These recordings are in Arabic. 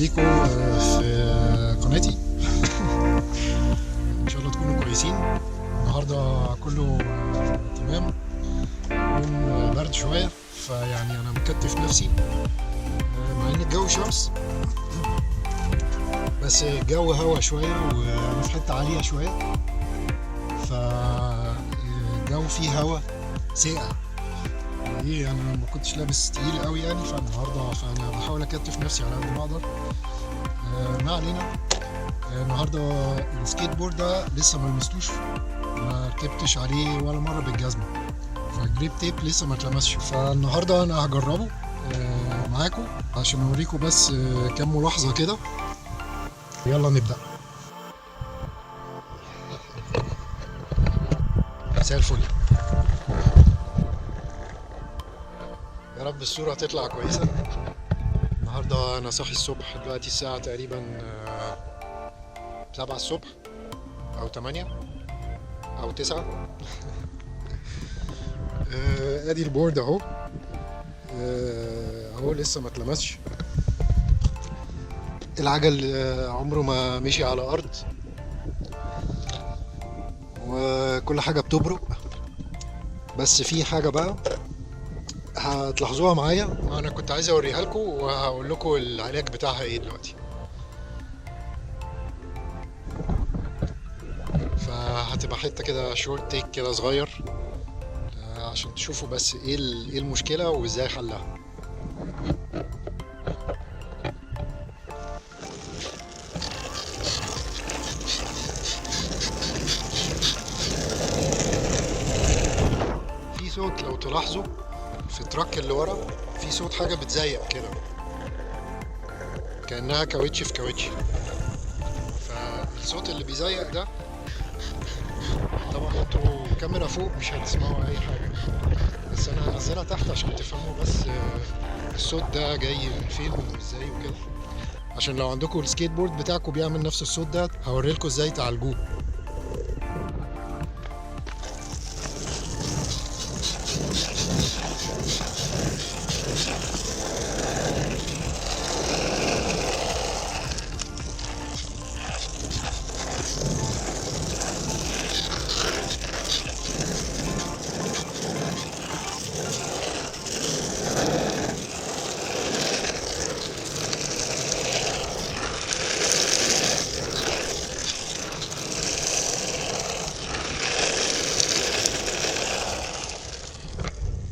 بيكم في قناتي. ان شاء الله تكونوا كويسين. النهارده كله تمام. يوم برد شويه، فيعني انا مكتف نفسي مع ان الجو شمس، بس الجو هوا شويه وانا في حته عاليه شويه، فالجو فيه هوا ساقع. ايه، انا ما كنتش لابس تقيل قوي يعني، فانا بحاول اكتف نفسي على قد ما اقدر. ما علينا. النهارده السكيت بورد ده لسه ما لمستوش، ما ركبتش عليه ولا مره بالجزمه، فالجريب تيب لسه ما اتلمسش. فالنهارده انا هجربه معاكم عشان اوريكم بس كام ملاحظه كده. يلا نبدا. مساء الفل. يا رب الصوره تطلع كويسه. النهارده انا صاحي الصبح، دلوقتي الساعه تقريبا 7 الصبح او 8 او 9. ادي البورد اهو. اهو لسه ما اتلمسش. العجل عمره ما مشي على ارض، وكل حاجه بتبرق. بس في حاجه بقى هتلاحظوها معايا، انا كنت عايز اوريها لكم وهقول لكم العلاج بتاعها ايه دلوقتي. فهتبقى حته كده شورت تيك كده صغير، عشان تشوفوا بس ايه المشكله وازاي حلها. في صوت لو تلاحظوا في التراك اللي ورا، في صوت حاجه بتزيق كده كانها كاوتش في كاوتش. فالصوت اللي بيزيق ده طبعا انتوا الكاميرا فوق مش هتسمعوا اي حاجه، بس انا هنزلها تحت عشان تفهموا بس الصوت ده جاي من فين وازاي وكده، عشان لو عندكم السكيت بورد بتاعكم بيعمل نفس الصوت ده هوريلكم ازاي تعالجوه.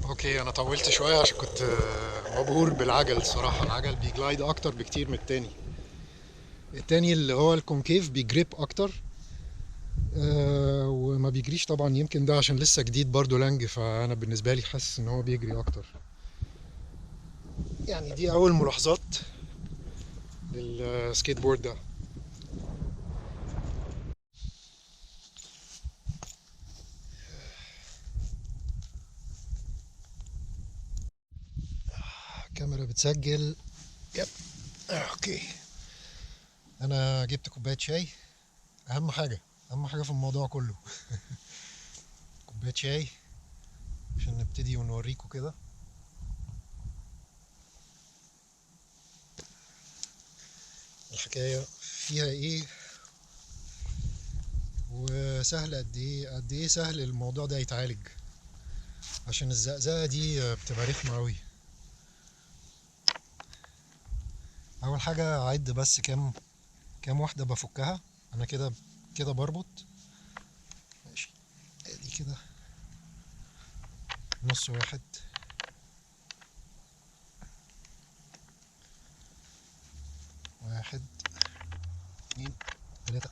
اوكي، انا طولت شويه عشان كنت مبهور بالعجل الصراحه. العجل بيجلايد اكتر بكتير من التاني اللي هو الكونكيف بيجريب اكتر. وما بيجريش طبعا، يمكن ده عشان لسه جديد برضو لانج، فانا بالنسبه لي حاسس ان هو بيجري اكتر. يعني دي اول ملاحظات للسكيت بورد ده. كاميرا بتسجل. يب. اوكي، انا جبت كوبايه شاي. اهم حاجه في الموضوع كله. كوبايه شاي عشان نبتدي ونوريكم كده الحكايه فيها ايه، وسهل قد ايه سهل الموضوع ده يتعالج، عشان الزقزقه دي بتبقى رخمه قوي. اول حاجه اعد بس كام واحده بفكها. انا كده بربط. ماشي، ادي كده نص واحد، واحد، اتنين، تلاتة،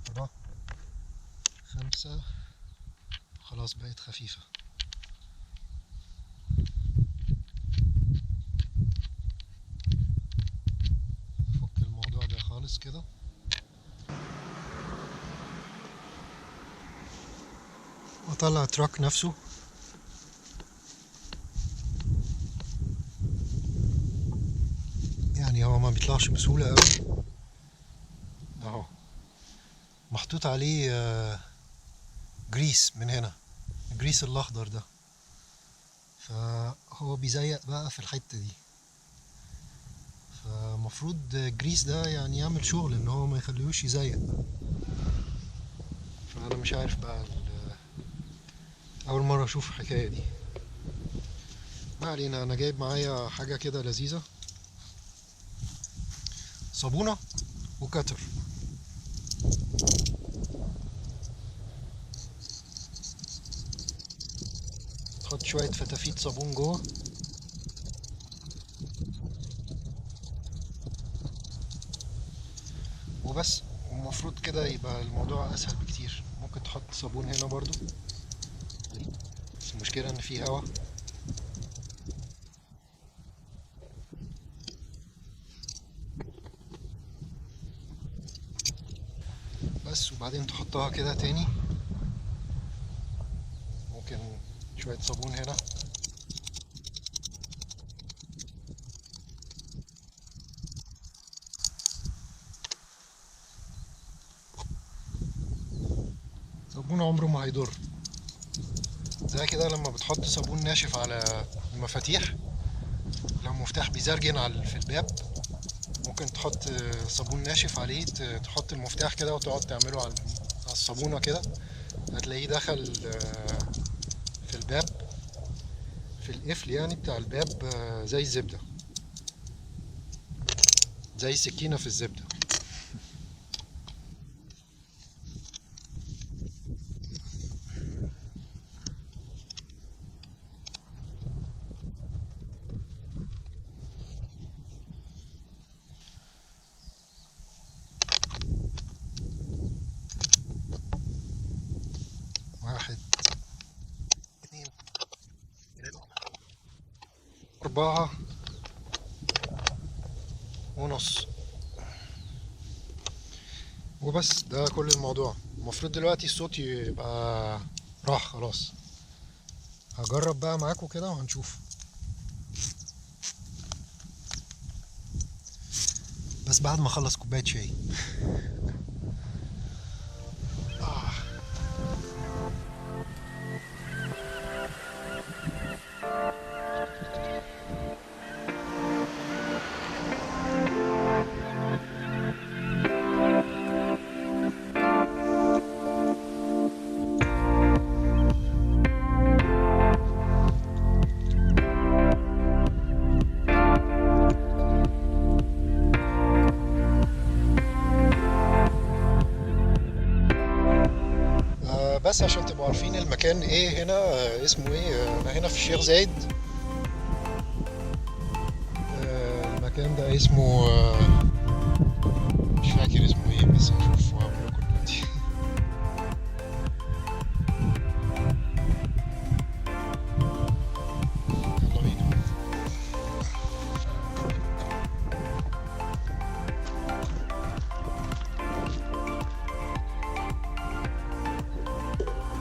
اربعة، خمسة. خلاص بقت خفيفة. افك الموضوع ده خالص كده. واطلع التراك نفسه. يعني هو ما بيطلعش بسهولة قوي اهو، محطوط عليه جريس من هنا، الجريس الاخضر ده، فهو بيزيق بقى في الحتة دي. فمفروض الجريس ده يعني يعمل شغل ان هو ما يخليهوش يزيق. فانا مش عارف بقى اول مره اشوف الحكايه دي. ما علينا، انا جايب معايا حاجه كده لذيذه، صابونه وكتر. تحط شويه فتافيت صابون جوه، وبس. والمفروض كده يبقى الموضوع اسهل بكتير. ممكن تحط صابون هنا برضو، بس المشكله ان فيه هوا. بس وبعدين تحطها كده تاني. ممكن شويه صابون هنا، صابون عمره ما هيضر. زي كده لما بتحط صابون ناشف على المفاتيح، لو مفتاح بيزرجن في الباب، ممكن تحط صابون ناشف عليه، تحط المفتاح كده وتقعد تعمله على الصابونة كده، هتلاقيه دخل في الباب، في القفل يعني بتاع الباب، زي الزبدة، زي السكينة في الزبدة. واحد، اتنين، أربعة ونص، وبس. ده كل الموضوع. المفروض دلوقتي الصوت يبقى راح خلاص. هجرب بقى معاكم كده وهنشوف. بس بعد ما اخلص كوباية شاي. بس عشان تبقوا عارفين المكان ايه هنا، اسمه ايه. انا هنا في الشيخ زايد. المكان ده اسمه مش فاكر اسمه ايه، بس هشوف وهقول لكم دلوقتي. يلا بينا.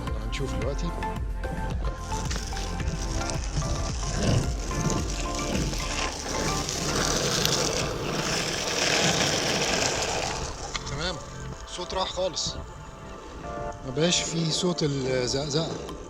يلا هنشوف دلوقتي. تمام، الصوت راح خالص، مبقاش فيه صوت الزقزقة.